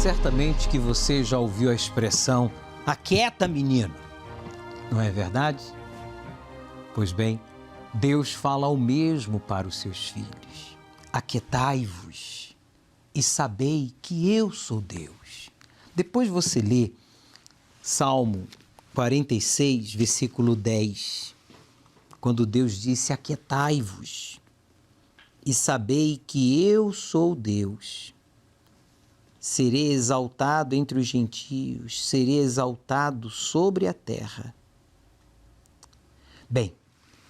Certamente que você já ouviu a expressão "aquieta, menino", não é verdade? Pois bem, Deus fala o mesmo para os seus filhos. Aquietai-vos e sabei que eu sou Deus. Depois você lê Salmo 46, versículo 10, quando Deus disse: aquietai-vos e sabei que eu sou Deus. Serei exaltado entre os gentios, serei exaltado sobre a terra. Bem,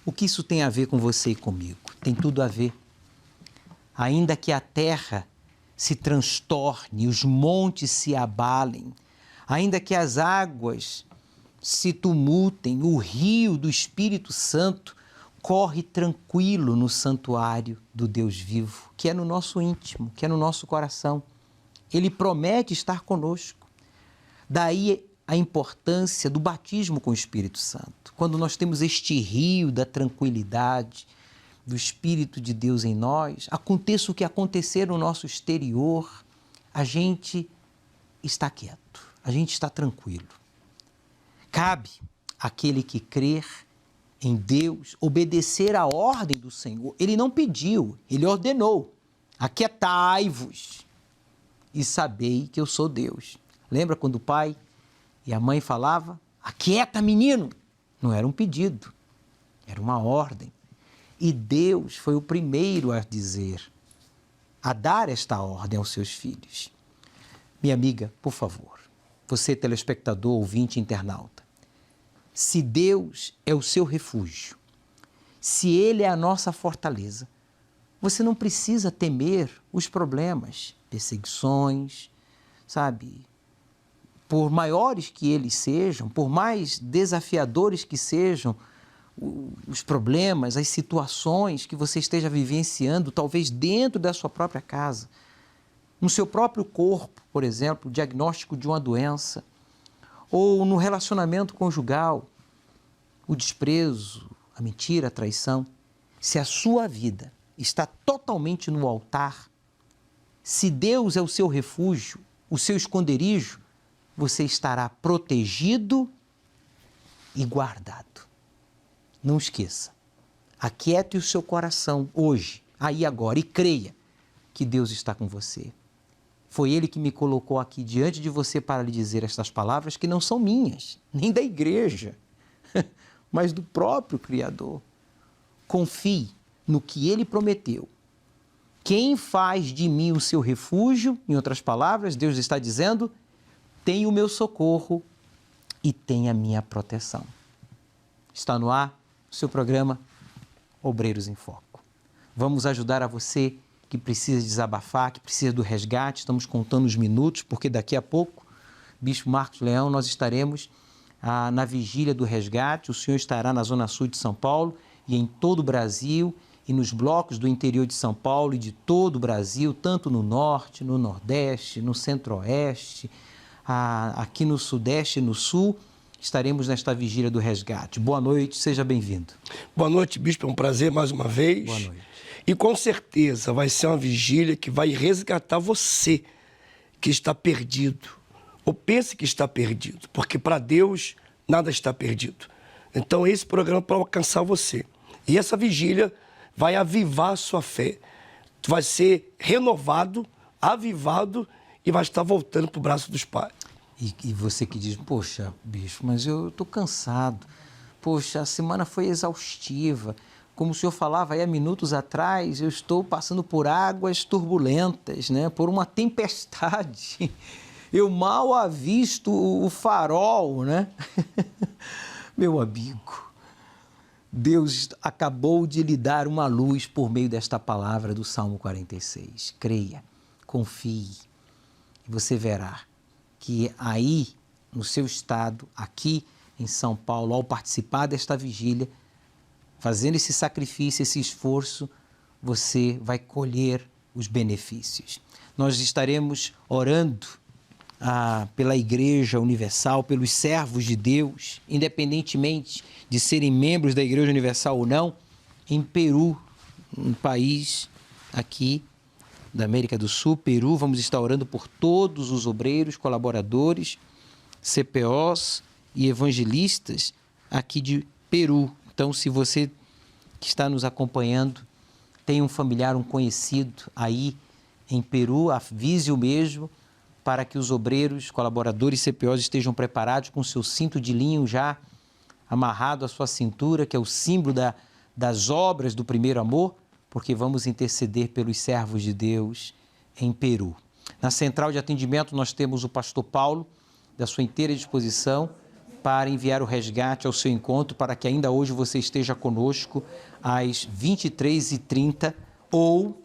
o que isso tem a ver com você e comigo? Tem tudo a ver. Ainda que a terra se transtorne, os montes se abalem, ainda que as águas se tumultem, o rio do Espírito Santo corre tranquilo no santuário do Deus vivo, que é no nosso íntimo, que é no nosso coração. Ele promete estar conosco. Daí a importância do batismo com o Espírito Santo. Quando nós temos este rio da tranquilidade, do Espírito de Deus em nós, aconteça o que acontecer no nosso exterior, a gente está quieto, a gente está tranquilo. Cabe àquele que crer em Deus obedecer à ordem do Senhor. Ele não pediu, ele ordenou: aquietai-vos e sabei que eu sou Deus. Lembra quando o pai e a mãe falavam: aquieta, menino? Não era um pedido, era uma ordem. E Deus foi o primeiro a dizer, a dar esta ordem aos seus filhos. Minha amiga, por favor, você telespectador, ouvinte, internauta, se Deus é o seu refúgio, se Ele é a nossa fortaleza, você não precisa temer os problemas, perseguições, sabe? Por maiores que eles sejam, por mais desafiadores que sejam os problemas, as situações que você esteja vivenciando, talvez dentro da sua própria casa, no seu próprio corpo, por exemplo, o diagnóstico de uma doença, ou no relacionamento conjugal, o desprezo, a mentira, a traição. Se a sua vida está totalmente no altar, se Deus é o seu refúgio, o seu esconderijo, você estará protegido e guardado. Não esqueça, aquiete o seu coração hoje, aí agora, e creia que Deus está com você. Foi Ele que me colocou aqui diante de você para lhe dizer estas palavras que não são minhas, nem da igreja, mas do próprio Criador. Confie no que Ele prometeu. Quem faz de mim o seu refúgio, em outras palavras, Deus está dizendo, tem o meu socorro e tem a minha proteção. Está no ar o seu programa Obreiros em Foco. Vamos ajudar a você que precisa desabafar, que precisa do resgate. Estamos contando os minutos, porque daqui a pouco, Bispo Marcos Leão, nós estaremos na vigília do resgate. O senhor estará na Zona Sul de São Paulo e em todo o Brasil, e nos blocos do interior de São Paulo e de todo o Brasil, tanto no Norte, no Nordeste, no Centro-Oeste, aqui no Sudeste e no Sul, estaremos nesta vigília do resgate. Boa noite, seja bem-vindo. Boa noite, Bispo, é um prazer mais uma vez. Boa noite. E com certeza vai ser uma vigília que vai resgatar você que está perdido, ou pense que está perdido, porque para Deus nada está perdido. Então esse programa é para alcançar você. E essa vigília vai avivar a sua fé. Tu vai ser renovado, avivado e vai estar voltando para o braço dos pais. E você que diz, poxa, bispo, mas eu estou cansado. Poxa, a semana foi exaustiva. Como o senhor falava aí há minutos atrás, eu estou passando por águas turbulentas, né? Por uma tempestade. Eu mal avisto o farol, né? Meu amigo, Deus acabou de lhe dar uma luz por meio desta palavra do Salmo 46. Creia, confie, e você verá que aí, no seu estado, aqui em São Paulo, ao participar desta vigília, fazendo esse sacrifício, esse esforço, você vai colher os benefícios. Nós estaremos orando pela Igreja Universal, pelos servos de Deus, independentemente de serem membros da Igreja Universal ou não, em Peru, um país aqui da América do Sul, Peru. Vamos estar orando por todos os obreiros, colaboradores, CPOs e evangelistas aqui de Peru. Então, se você que está nos acompanhando tem um familiar, um conhecido aí em Peru, avise-o mesmo para que os obreiros, colaboradores e CPOs estejam preparados com seu cinto de linho já amarrado à sua cintura, que é o símbolo das obras do primeiro amor, porque vamos interceder pelos servos de Deus em Peru. Na central de atendimento nós temos o pastor Paulo, da sua inteira disposição, para enviar o resgate ao seu encontro, para que ainda hoje você esteja conosco às 23h30 ou,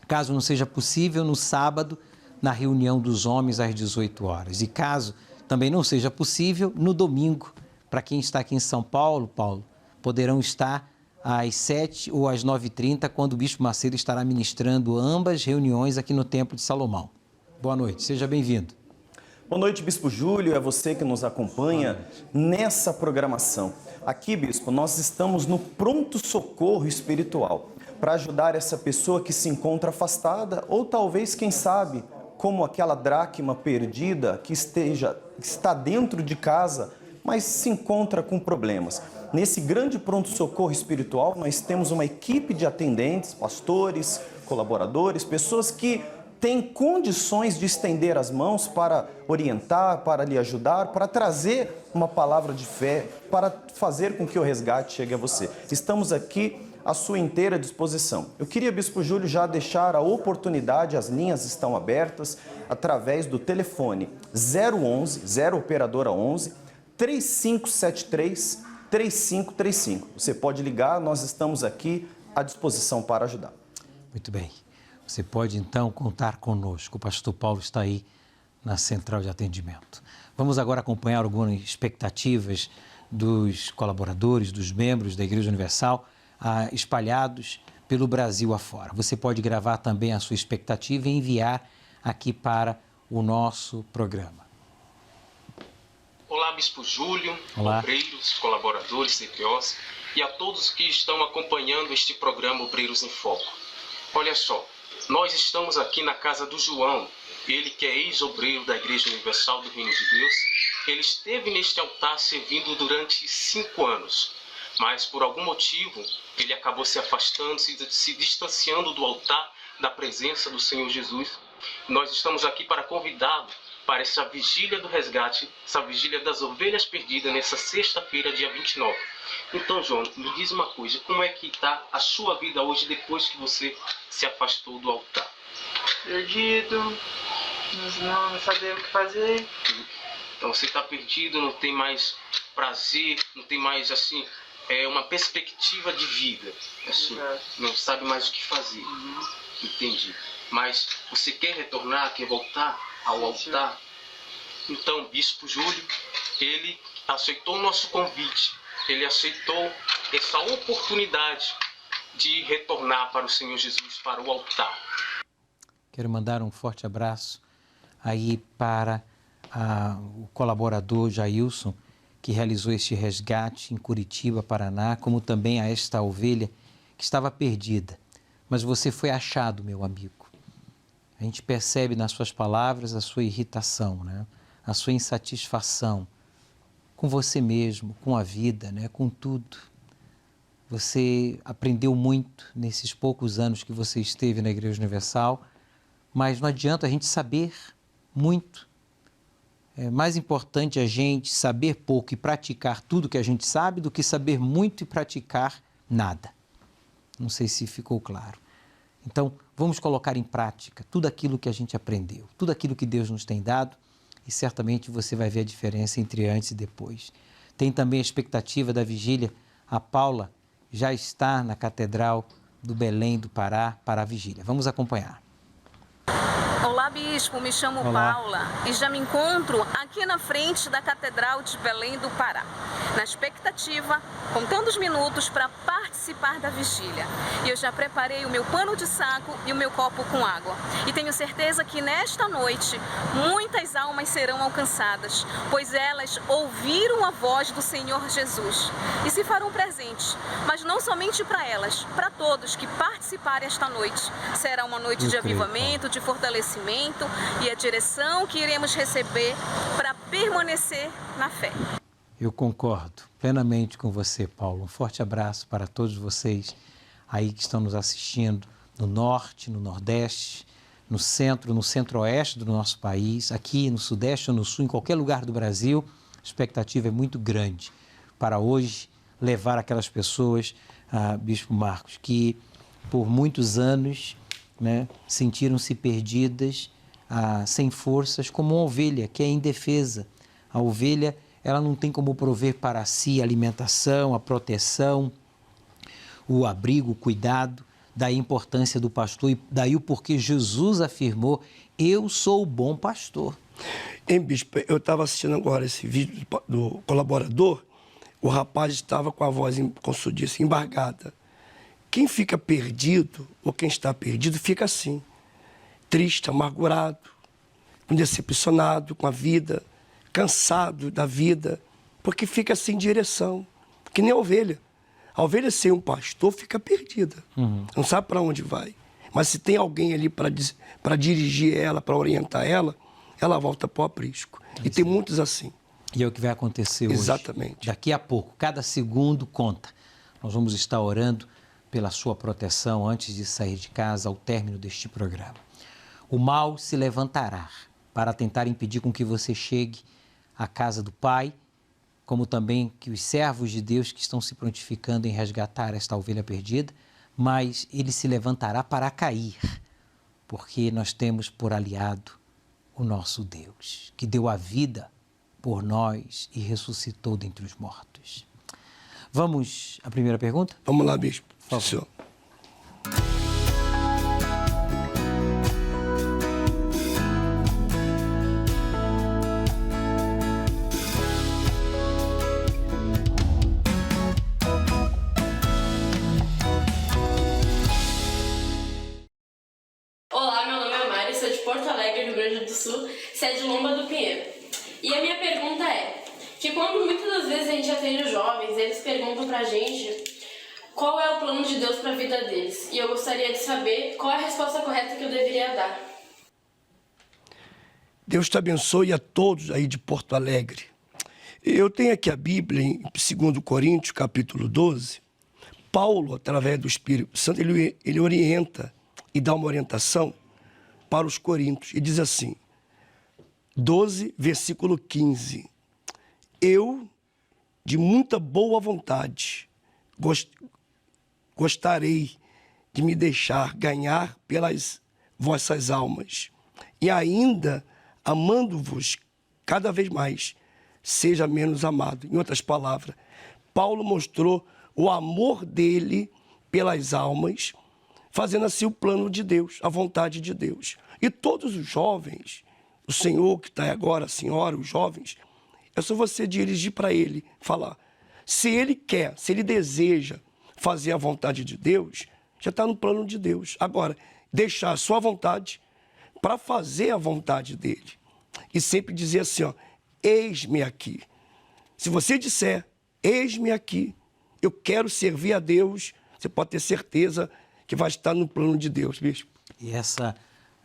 caso não seja possível, no sábado, na reunião dos homens às 18 horas. E caso também não seja possível, no domingo, para quem está aqui em São Paulo, poderão estar às 7 ou às 9h30, quando o Bispo Macedo estará ministrando ambas reuniões aqui no Templo de Salomão. Boa noite, seja bem-vindo. Boa noite, Bispo Júlio, é você que nos acompanha nessa programação. Aqui, Bispo, nós estamos no pronto-socorro espiritual para ajudar essa pessoa que se encontra afastada ou talvez, quem sabe, como aquela dracma perdida que está dentro de casa, mas se encontra com problemas. Nesse grande pronto-socorro espiritual, nós temos uma equipe de atendentes, pastores, colaboradores, pessoas que têm condições de estender as mãos para orientar, para lhe ajudar, para trazer uma palavra de fé, para fazer com que o resgate chegue a você. Estamos aqui à sua inteira disposição. Eu queria, Bispo Júlio, já deixar a oportunidade, as linhas estão abertas, através do telefone 011, 0 operadora 11, 3573-3535. Você pode ligar, nós estamos aqui à disposição para ajudar. Muito bem. Você pode, então, contar conosco. O pastor Paulo está aí na central de atendimento. Vamos agora acompanhar algumas expectativas dos colaboradores, dos membros da Igreja Universal, espalhados pelo Brasil afora. Você pode gravar também a sua expectativa e enviar aqui para o nosso programa. Olá, Bispo Júlio, Olá. obreiros, colaboradores, CPOs e a todos que estão acompanhando este programa Obreiros em Foco. Olha só, nós estamos aqui na casa do João, ele que é ex-obreiro da Igreja Universal do Reino de Deus. Ele esteve neste altar servindo durante 5 anos, mas por algum motivo ele acabou se afastando, se distanciando do altar, da presença do Senhor Jesus. Nós estamos aqui para convidá-lo para essa vigília do resgate, essa vigília das ovelhas perdidas, nessa sexta-feira, dia 29. Então, João, me diz uma coisa, como é que está a sua vida hoje, depois que você se afastou do altar? Perdido, não sabia o que fazer. Então, você está perdido, não tem mais prazer, não tem mais, assim, uma perspectiva de vida, assim, não sabe mais o que fazer. Entendi. Mas você quer retornar, quer voltar ao altar? Então, Bispo Júlio, ele aceitou o nosso convite, ele aceitou essa oportunidade de retornar para o Senhor Jesus, para o altar. Quero mandar um forte abraço aí para o colaborador Jailson, que realizou este resgate em Curitiba, Paraná, como também a esta ovelha que estava perdida. Mas você foi achado, meu amigo. A gente percebe nas suas palavras a sua irritação, né? A sua insatisfação com você mesmo, com a vida, né? Com tudo. Você aprendeu muito nesses poucos anos que você esteve na Igreja Universal, mas não adianta a gente saber muito. É mais importante a gente saber pouco e praticar tudo que a gente sabe do que saber muito e praticar nada. Não sei se ficou claro. Então, vamos colocar em prática tudo aquilo que a gente aprendeu, tudo aquilo que Deus nos tem dado, e certamente você vai ver a diferença entre antes e depois. Tem também a expectativa da vigília. A Paula já está na Catedral do Belém do Pará para a vigília. Vamos acompanhar. Olá, Bispo, me chamo Olá. Paula e já me encontro aqui na frente da Catedral de Belém do Pará, na expectativa, contando os minutos para participar participar da vigília. E eu já preparei o meu pano de saco e o meu copo com água. E tenho certeza que nesta noite muitas almas serão alcançadas, pois elas ouviram a voz do Senhor Jesus e se farão presentes. Mas não somente para elas, para todos que participarem esta noite. Será uma noite de avivamento, de fortalecimento e a direção que iremos receber para permanecer na fé. Eu concordo plenamente com você, Paulo. Um forte abraço para todos vocês aí que estão nos assistindo no norte, no nordeste, no centro, no centro-oeste do nosso país, aqui no sudeste ou no sul, em qualquer lugar do Brasil. A expectativa é muito grande para hoje levar aquelas pessoas, Bispo Marcos, que por muitos anos, né, sentiram-se perdidas, sem forças, como uma ovelha que é indefesa. A ovelha, ela não tem como prover para si a alimentação, a proteção, o abrigo, o cuidado. Daí a importância do pastor e daí o porquê Jesus afirmou: eu sou o bom pastor. Bispo, eu estava assistindo agora esse vídeo do colaborador, o rapaz estava com a voz, como se disse, embargada. Quem fica perdido, ou quem está perdido, fica assim, triste, amargurado, decepcionado com a vida, cansado da vida, porque fica sem direção, que nem a ovelha. A ovelha sem um pastor fica perdida, não sabe para onde vai. Mas se tem alguém ali para dirigir ela, para orientar ela, ela volta para o aprisco. E tem muitos assim. E é o que vai acontecer hoje. Exatamente. Daqui a pouco, cada segundo conta. Nós vamos estar orando pela sua proteção antes de sair de casa ao término deste programa. O mal se levantará para tentar impedir com que você chegue à casa do Pai, como também que os servos de Deus que estão se prontificando em resgatar esta ovelha perdida, mas ele se levantará para cair, porque nós temos por aliado o nosso Deus, que deu a vida por nós e ressuscitou dentre os mortos. Vamos à primeira pergunta? Vamos lá, Bispo. Por favor. Senhor. Olá, meu nome é Mari, sou de Porto Alegre, Rio Grande do Sul, sede Lomba do Pinheiro. E a minha pergunta é que quando muitas das vezes a gente atende os jovens, eles perguntam pra gente qual é o plano de Deus para a vida deles. E eu gostaria de saber qual é a resposta correta que eu deveria dar. Deus te abençoe a todos aí de Porto Alegre. Eu tenho aqui a Bíblia, em 2 Coríntios, capítulo 12. Paulo, através do Espírito Santo, ele orienta e dá uma orientação para os coríntios. E diz assim, 12, versículo 15. Eu, de muita boa vontade, gostarei de me deixar ganhar pelas vossas almas. E ainda, amando-vos cada vez mais, seja menos amado. Em outras palavras, Paulo mostrou o amor dele pelas almas, fazendo assim o plano de Deus, a vontade de Deus. E todos os jovens, o senhor que está agora, a senhora, os jovens, é só você dirigir para ele, falar. Se ele quer, se ele deseja fazer a vontade de Deus, já está no plano de Deus. Agora, deixar a sua vontade para fazer a vontade dele. E sempre dizer assim, ó, eis-me aqui. Se você disser, eis-me aqui, eu quero servir a Deus, você pode ter certeza que vai estar no plano de Deus, bispo. E essa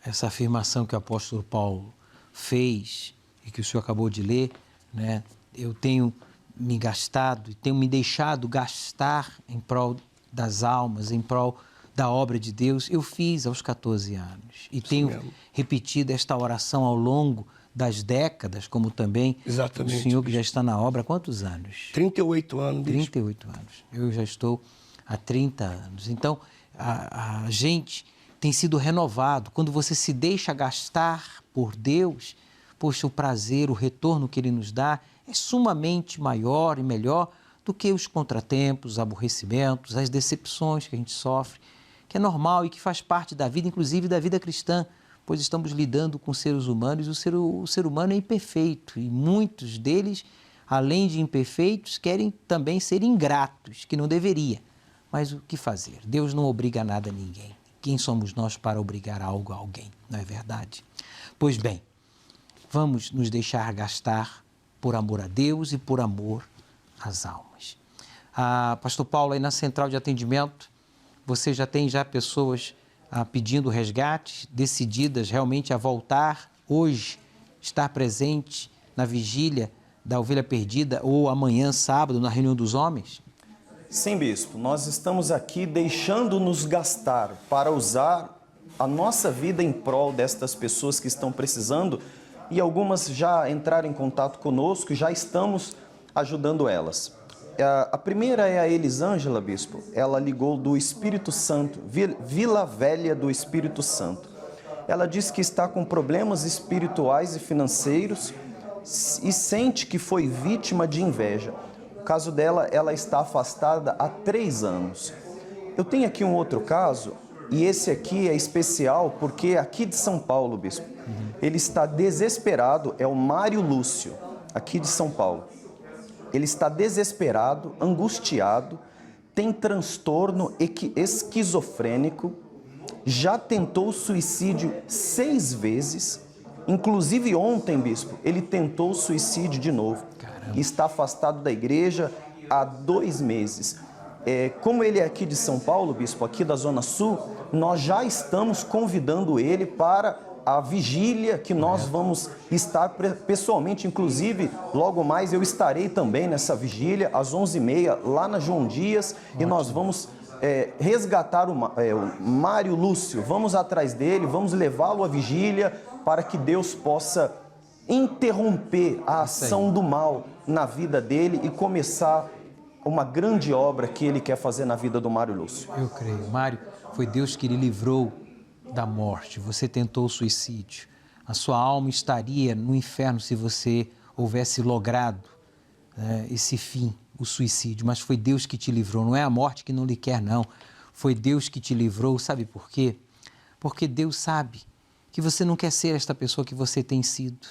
afirmação que o apóstolo Paulo fez e que o senhor acabou de ler, né? Eu tenho me gastado e tenho me deixado gastar em prol das almas, em prol da obra de Deus. Eu fiz aos 14 anos e tenho repetido esta oração ao longo das décadas, como também Exatamente, o senhor que já está na obra há quantos anos? 38 anos, bispo. 38 anos. Eu já estou há 30 anos. Então, a gente tem sido renovado. Quando você se deixa gastar por Deus, poxa, o prazer, o retorno que Ele nos dá é sumamente maior e melhor do que os contratempos, os aborrecimentos, as decepções que a gente sofre, que é normal e que faz parte da vida, inclusive da vida cristã, pois estamos lidando com seres humanos e o ser humano é imperfeito e muitos deles, além de imperfeitos, querem também ser ingratos, que não deveria. Mas o que fazer? Deus não obriga nada a ninguém. Quem somos nós para obrigar algo a alguém, não é verdade? Pois bem, vamos nos deixar gastar por amor a Deus e por amor às almas. Pastor Paulo, aí na central de atendimento, você já tem pessoas pedindo resgate, decididas realmente a voltar hoje, estar presente na vigília da ovelha perdida ou amanhã, sábado, na reunião dos homens? Sim, bispo, nós estamos aqui deixando-nos gastar para usar a nossa vida em prol destas pessoas que estão precisando, e algumas já entraram em contato conosco e já estamos ajudando elas. A primeira é a Elisângela, bispo. Ela ligou do Espírito Santo, Vila Velha do Espírito Santo. Ela diz que está com problemas espirituais e financeiros e sente que foi vítima de inveja. No caso dela, ela está afastada há 3 anos. Eu tenho aqui um outro caso, e esse aqui é especial porque é aqui de São Paulo, bispo. Ele está desesperado, é o Mário Lúcio, aqui de São Paulo. Ele está desesperado, angustiado, tem transtorno esquizofrênico, já tentou suicídio 6 vezes, inclusive ontem, bispo, ele tentou suicídio de novo. Caramba. Está afastado da igreja há 2 meses. Como ele é aqui de São Paulo, bispo, aqui da Zona Sul, nós já estamos convidando ele para a vigília que nós vamos estar pessoalmente, inclusive, logo mais eu estarei também nessa vigília, às 11h30, lá na João Dias, e nós vamos resgatar o Mário Lúcio, vamos atrás dele, vamos levá-lo à vigília para que Deus possa interromper a ação do mal na vida dele e começar uma grande obra que ele quer fazer na vida do Mário Lúcio. Eu creio. Mário, foi Deus que lhe livrou da morte. Você tentou o suicídio. A sua alma estaria no inferno se você houvesse logrado esse fim, o suicídio. Mas foi Deus que te livrou. Não é a morte que não lhe quer, não. Foi Deus que te livrou. Sabe por quê? Porque Deus sabe que você não quer ser esta pessoa que você tem sido.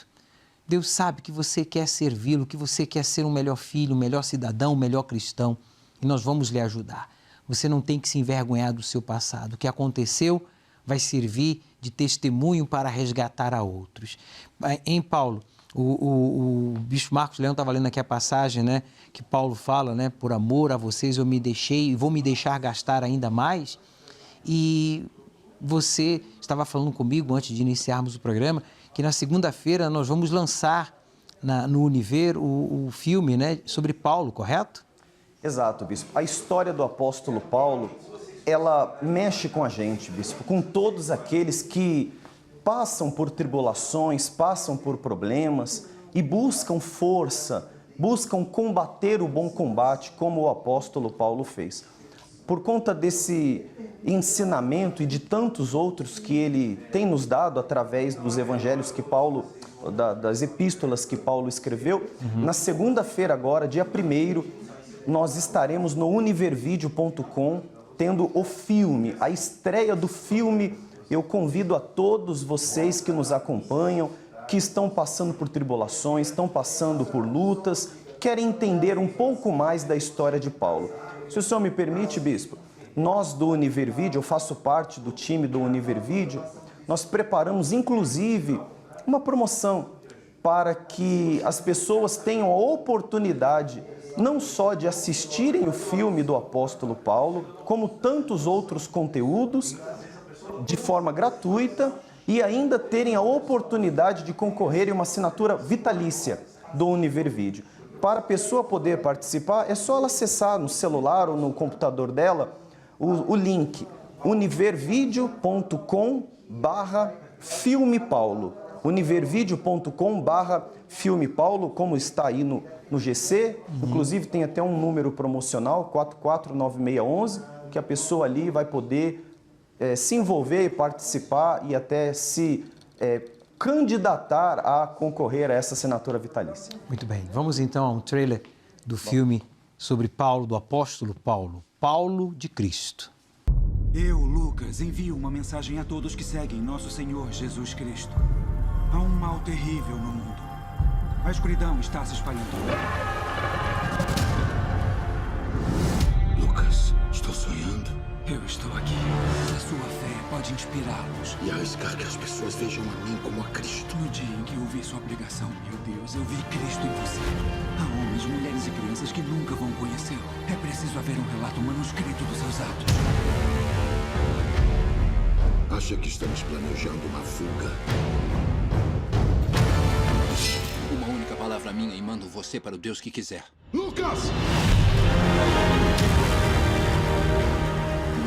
Deus sabe que você quer servi-lo, que você quer ser um melhor filho, um melhor cidadão, um melhor cristão. E nós vamos lhe ajudar. Você não tem que se envergonhar do seu passado. O que aconteceu vai servir de testemunho para resgatar a outros. Em Paulo, o bispo Marcos Leão estava lendo aqui a passagem, né, que Paulo fala, né, por amor a vocês eu me deixei e vou me deixar gastar ainda mais. E você estava falando comigo antes de iniciarmos o programa que na segunda-feira nós vamos lançar no Univer o filme, né, sobre Paulo, correto? Exato, bispo. A história do apóstolo Paulo, ela mexe com a gente, bispo, com todos aqueles que passam por tribulações, passam por problemas e buscam força, buscam combater o bom combate, como o apóstolo Paulo fez. Por conta desse ensinamento e de tantos outros que ele tem nos dado através dos evangelhos que Paulo, das epístolas que Paulo escreveu, na segunda-feira agora, dia 1º, nós estaremos no univervideo.com tendo o filme, a estreia do filme. Eu convido a todos vocês que nos acompanham, que estão passando por tribulações, estão passando por lutas, querem entender um pouco mais da história de Paulo. Se o senhor me permite, bispo, nós do Univervideo, eu faço parte do time do Univervideo, nós preparamos inclusive uma promoção para que as pessoas tenham a oportunidade não só de assistirem o filme do apóstolo Paulo, como tantos outros conteúdos de forma gratuita e ainda terem a oportunidade de concorrer em uma assinatura vitalícia do Univervideo. Para a pessoa poder participar, é só ela acessar no celular ou no computador dela o link univervideo.com/filmepaulo. univervideo.com/filmepaulo, como está aí no GC. Inclusive tem até um número promocional, 449611, que a pessoa ali vai poder se envolver e participar e até se candidatar a concorrer a essa assinatura vitalícia. Muito bem, vamos então a um trailer do filme sobre Paulo, do apóstolo Paulo, Paulo de Cristo. Eu, Lucas, envio uma mensagem a todos que seguem nosso Senhor Jesus Cristo. Há um mal terrível no mundo. A escuridão está se espalhando. Lucas, estou sonhando. Eu estou aqui. A sua fé pode inspirá-los. E arriscar que as pessoas vejam a mim como a Cristo. No dia em que eu ouvi sua pregação, meu Deus, eu vi Cristo em você. Há homens, mulheres e crianças que nunca vão conhecê-lo. É preciso haver um relato manuscrito dos seus atos. Acha que estamos planejando uma fuga? Uma única palavra minha e mando você para o Deus que quiser. Lucas!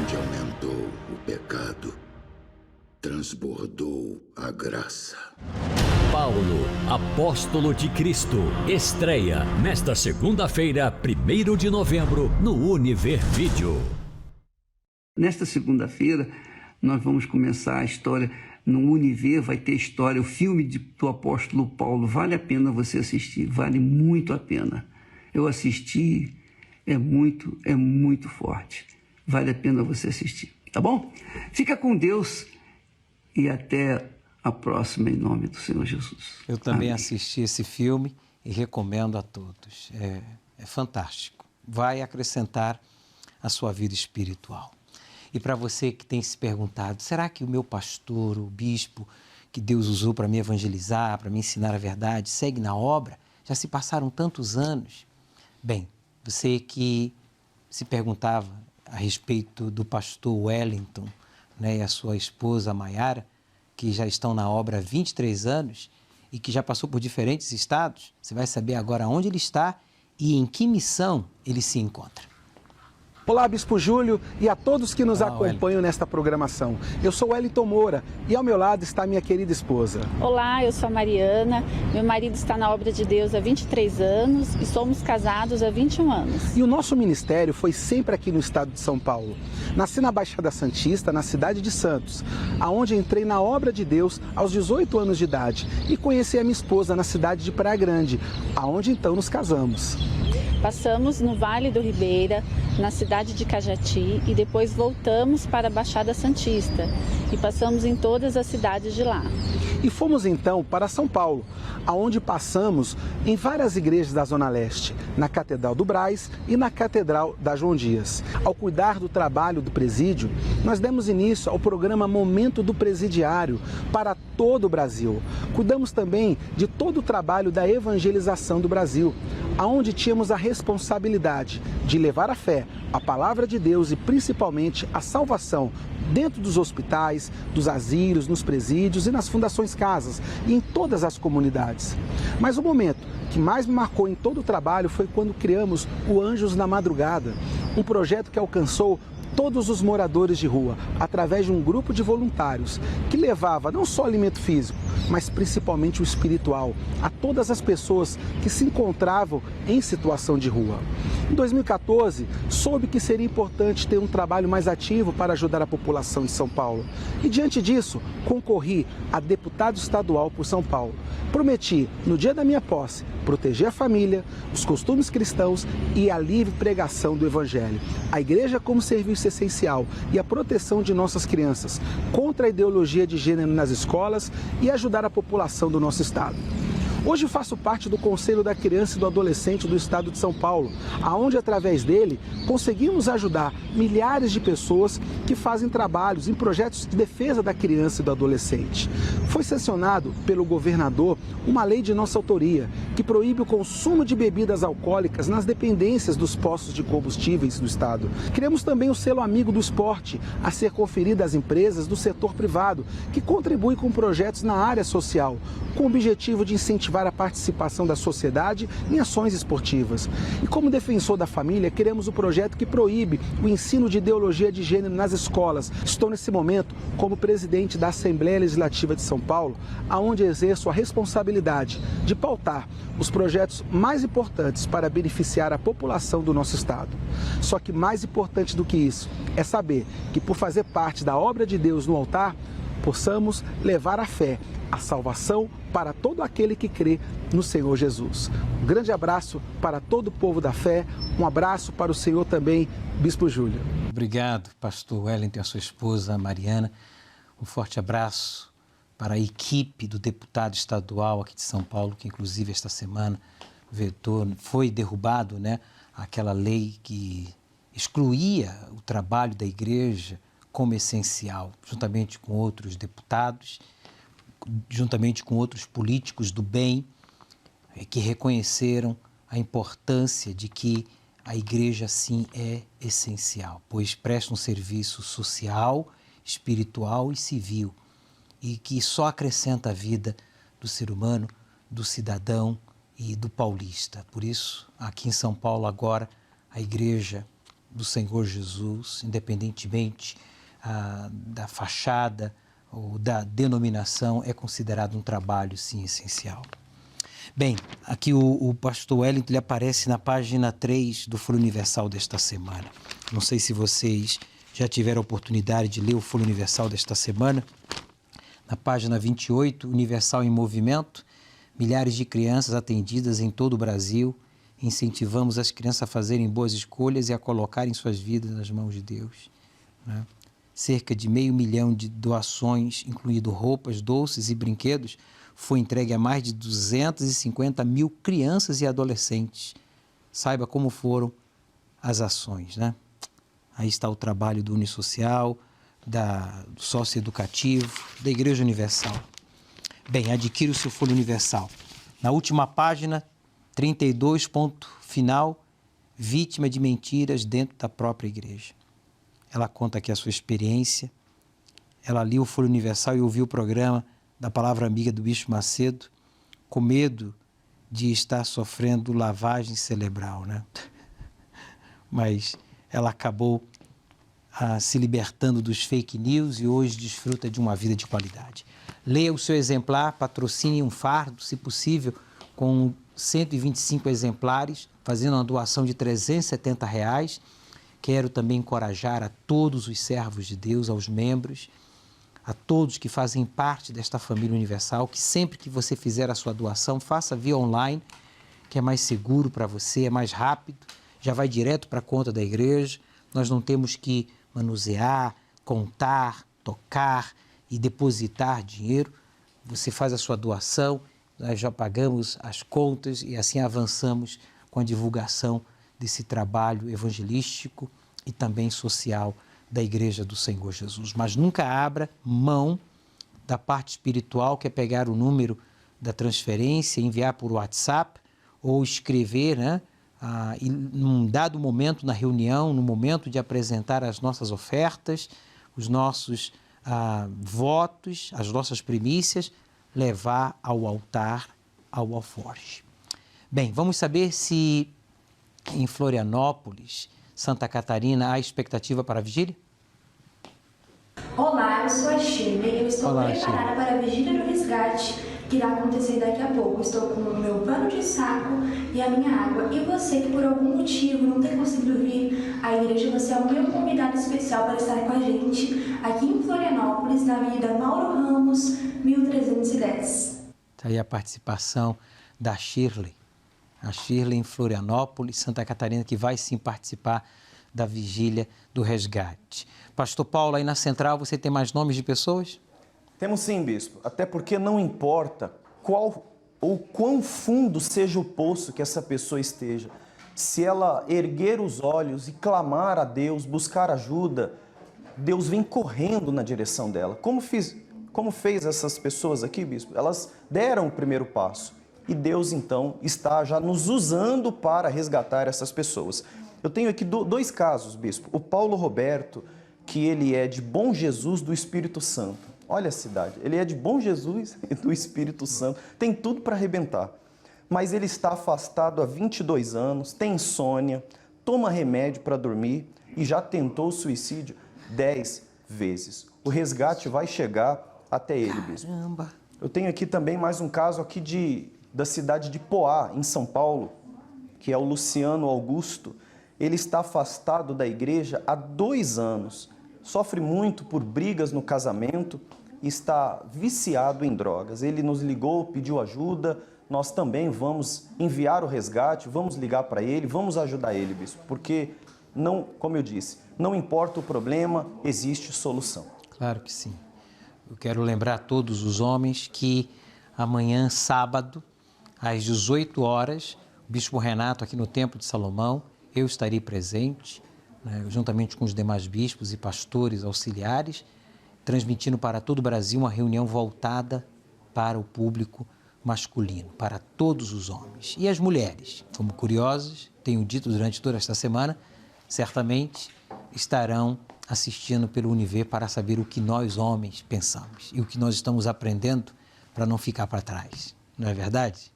Onde aumentou o pecado, transbordou a graça. Paulo, apóstolo de Cristo, estreia nesta segunda-feira, 1º de novembro, no Univer Vídeo. Nesta segunda-feira, nós vamos começar a história. No Univer vai ter história, o filme do apóstolo Paulo. Vale a pena você assistir, vale muito a pena. Eu assisti, é muito forte. Vale a pena você assistir, tá bom? Fica com Deus e até a próxima, em nome do Senhor Jesus. Eu também Amém. assisti esse filme e recomendo a todos. É fantástico. Vai acrescentar a sua vida espiritual. E para você que tem se perguntado, será que o meu pastor, o bispo, que Deus usou para me evangelizar, para me ensinar a verdade, segue na obra? Já se passaram tantos anos. Bem, você que se perguntava a respeito do pastor Wellington, né, e a sua esposa Maiara, que já estão na obra há 23 anos e que já passou por diferentes estados, você vai saber agora onde ele está e em que missão ele se encontra. Olá, Bispo Júlio e a todos que nos acompanham nesta programação. Eu sou Wellington Moura e ao meu lado está minha querida esposa. Olá, eu sou a Mariana, meu marido está na obra de Deus há 23 anos e somos casados há 21 anos. E o nosso ministério foi sempre aqui no estado de São Paulo. Nasci na Baixada Santista, na cidade de Santos, aonde entrei na obra de Deus aos 18 anos de idade e conheci a minha esposa na cidade de Praia Grande, aonde então nos casamos. Passamos no Vale do Ribeira, na cidade de Cajati e depois voltamos para a Baixada Santista e passamos em todas as cidades de lá. E fomos então para São Paulo, aonde passamos em várias igrejas da Zona Leste, na Catedral do Brás e na Catedral da João Dias. Ao cuidar do trabalho do presídio, nós demos início ao programa Momento do Presidiário para todo o Brasil. Cuidamos também de todo o trabalho da evangelização do Brasil, aonde tínhamos a responsabilidade de levar a fé, a palavra de Deus e principalmente a salvação dentro dos hospitais, dos asilos, nos presídios e nas fundações casas e em todas as comunidades. Mas o momento que mais me marcou em todo o trabalho foi quando criamos o Anjos na Madrugada, um projeto que alcançou todos os moradores de rua, através de um grupo de voluntários que levava não só alimento físico, mas principalmente o espiritual a todas as pessoas que se encontravam em situação de rua. Em 2014, soube que seria importante ter um trabalho mais ativo para ajudar a população de São Paulo. E diante disso, concorri a deputado estadual por São Paulo. Prometi, no dia da minha posse, proteger a família, os costumes cristãos e a livre pregação do Evangelho. A igreja como serviço essencial e a proteção de nossas crianças contra a ideologia de gênero nas escolas e ajudar a população do nosso estado. Hoje faço parte do Conselho da Criança e do Adolescente do Estado de São Paulo, aonde através dele conseguimos ajudar milhares de pessoas que fazem trabalhos em projetos de defesa da criança e do adolescente. Foi sancionado pelo governador uma lei de nossa autoria que proíbe o consumo de bebidas alcoólicas nas dependências dos postos de combustíveis do estado. Criamos também o selo Amigo do Esporte, a ser conferido às empresas do setor privado, que contribui com projetos na área social, com o objetivo de incentivar a participação da sociedade em ações esportivas. E como defensor da família, queremos o projeto que proíbe o ensino de ideologia de gênero nas escolas. Estou nesse momento como presidente da Assembleia Legislativa de São Paulo, aonde exerço a responsabilidade de pautar os projetos mais importantes para beneficiar a população do nosso estado. Só que mais importante do que isso é saber que por fazer parte da obra de Deus no altar, possamos levar a fé, a salvação para todo aquele que crê no Senhor Jesus. Um grande abraço para todo o povo da fé, um abraço para o Senhor também, Bispo Júlio. Obrigado, pastor Wellington e a sua esposa Mariana. Um forte abraço para a equipe do deputado estadual aqui de São Paulo, que inclusive esta semana vetou, foi derrubado, né, aquela lei que excluía o trabalho da igreja como essencial, juntamente com outros deputados, juntamente com outros políticos do bem, que reconheceram a importância de que a igreja, sim, é essencial, pois presta um serviço social, espiritual e civil, e que só acrescenta a vida do ser humano, do cidadão e do paulista. Por isso, aqui em São Paulo agora, a igreja do Senhor Jesus, independentemente da fachada ou da denominação, é considerado um trabalho, sim, essencial. Bem, aqui o pastor Wellington ele aparece na página 3 do Folha Universal desta semana. Não sei se vocês já tiveram a oportunidade de ler o Folha Universal desta semana. Na página 28, Universal em Movimento, milhares de crianças atendidas em todo o Brasil. Incentivamos as crianças a fazerem boas escolhas e a colocarem suas vidas nas mãos de Deus. Né? Cerca de 500 mil de doações, incluindo roupas, doces e brinquedos, foi entregue a mais de 250 mil crianças e adolescentes. Saiba como foram as ações, né? Aí está o trabalho do Unisocial, do Sócio Educativo, da Igreja Universal. Bem, adquira o seu Folha Universal. Na última página, 32, ponto final, vítima de mentiras dentro da própria igreja. Ela conta aqui a sua experiência. Ela leu o Folha Universal e ouviu o programa da Palavra Amiga do Bispo Macedo, com medo de estar sofrendo lavagem cerebral, né? Mas ela acabou se libertando dos fake news e hoje desfruta de uma vida de qualidade. Leia o seu exemplar, patrocine um fardo, se possível, com 125 exemplares, fazendo uma doação de R$370. Quero também encorajar a todos os servos de Deus, aos membros, a todos que fazem parte desta família universal, que sempre que você fizer a sua doação, faça via online, que é mais seguro para você, é mais rápido, já vai direto para a conta da igreja. Nós não temos que manusear, contar, tocar e depositar dinheiro. Você faz a sua doação, nós já pagamos as contas e assim avançamos com a divulgação desse trabalho evangelístico e também social da Igreja do Senhor Jesus. Mas nunca abra mão da parte espiritual, que é pegar o número da transferência, enviar por WhatsApp ou escrever, né? E num dado momento na reunião, no momento de apresentar as nossas ofertas, os nossos votos, as nossas primícias, levar ao altar, ao alforje. Bem, vamos saber se em Florianópolis, Santa Catarina, há expectativa para a vigília? Olá, eu sou a Shirley, eu estou preparada para a vigília do resgate, que irá acontecer daqui a pouco. Estou com o meu pano de saco e a minha água. E você que por algum motivo não tem conseguido vir à igreja, você é o meu convidado especial para estar com a gente aqui em Florianópolis, na Avenida Mauro Ramos, 1310. Está aí a participação da Shirley. A Shirley em Florianópolis, Santa Catarina, que vai sim participar da vigília do resgate. Pastor Paulo, aí na Central você tem mais nomes de pessoas? Temos sim, bispo, até porque não importa qual ou quão fundo seja o poço que essa pessoa esteja, se ela erguer os olhos e clamar a Deus, buscar ajuda, Deus vem correndo na direção dela. Como fez essas pessoas aqui, bispo? Elas deram o primeiro passo. E Deus, então, está já nos usando para resgatar essas pessoas. Eu tenho aqui dois casos, bispo. O Paulo Roberto, que ele é de Bom Jesus do Espírito Santo. Olha a cidade. Ele é de Bom Jesus e do Espírito Santo. Tem tudo para arrebentar. Mas ele está afastado há 22 anos, tem insônia, toma remédio para dormir e já tentou suicídio 10 vezes. O resgate vai chegar até ele, bispo. Caramba! Eu tenho aqui também mais um caso aqui da cidade de Poá, em São Paulo, que é o Luciano Augusto. Ele está afastado da igreja há 2 anos, sofre muito por brigas no casamento e está viciado em drogas. Ele nos ligou, pediu ajuda, nós também vamos enviar o resgate, vamos ligar para ele, vamos ajudar ele, bispo, porque, não, como eu disse, não importa o problema, existe solução. Claro que sim. Eu quero lembrar a todos os homens que amanhã, sábado, às 18 horas, o Bispo Renato, aqui no Templo de Salomão, eu estarei presente né, juntamente com os demais bispos e pastores auxiliares, transmitindo para todo o Brasil uma reunião voltada para o público masculino, para todos os homens. E as mulheres, como curiosas, tenho dito durante toda esta semana, certamente estarão assistindo pelo Univer para saber o que nós homens pensamos e o que nós estamos aprendendo para não ficar para trás. Não é verdade?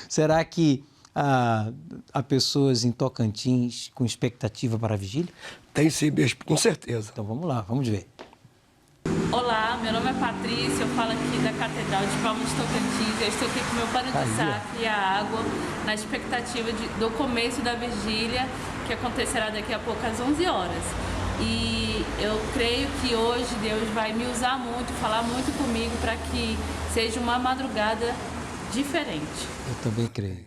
Será que há pessoas em Tocantins com expectativa para a vigília? Tem sim, bispo, com certeza. Então vamos lá, vamos ver. Olá, meu nome é Patrícia, eu falo aqui da Catedral de Palmas de Tocantins. Eu estou aqui com meu pano de saco e a água, na expectativa do começo da vigília, que acontecerá daqui a pouco às 11 horas. E eu creio que hoje Deus vai me usar muito, falar muito comigo para que seja uma madrugada diferente. Eu também creio.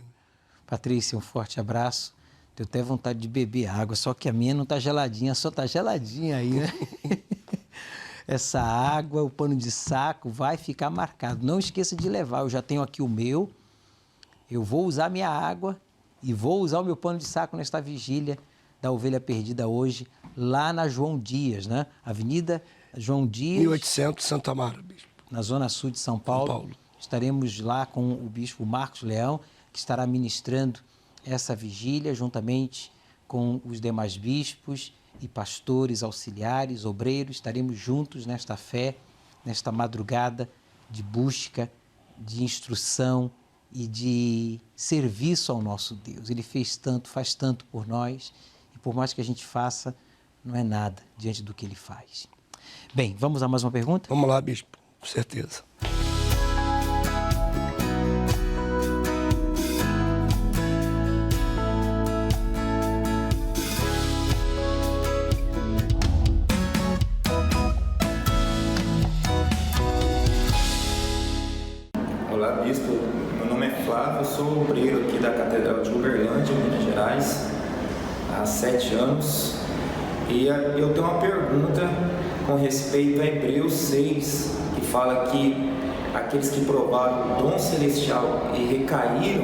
Patrícia, um forte abraço. Tenho até vontade de beber água, só que a minha não está geladinha, só está geladinha aí, né? Essa água, o pano de saco vai ficar marcado. Não esqueça de levar, eu já tenho aqui o meu. Eu vou usar minha água e vou usar o meu pano de saco nesta vigília da Ovelha Perdida hoje, lá na João Dias, né? Avenida João Dias. 1800, Santa Amaro, bispo. Na zona sul de São Paulo. Estaremos lá com o bispo Marcos Leão, que estará ministrando essa vigília, juntamente com os demais bispos e pastores, auxiliares, obreiros. Estaremos juntos nesta fé, nesta madrugada de busca, de instrução e de serviço ao nosso Deus. Ele fez tanto, faz tanto por nós, e por mais que a gente faça, não é nada diante do que Ele faz. Bem, vamos a mais uma pergunta? Vamos lá, bispo, com certeza. Olá, bispo. Meu nome é Flávio, eu sou obreiro aqui da Catedral de Uberlândia, Minas Gerais, há 7 anos. E eu tenho uma pergunta com respeito a Hebreus 6, que fala que aqueles que provaram o dom celestial e recaíram,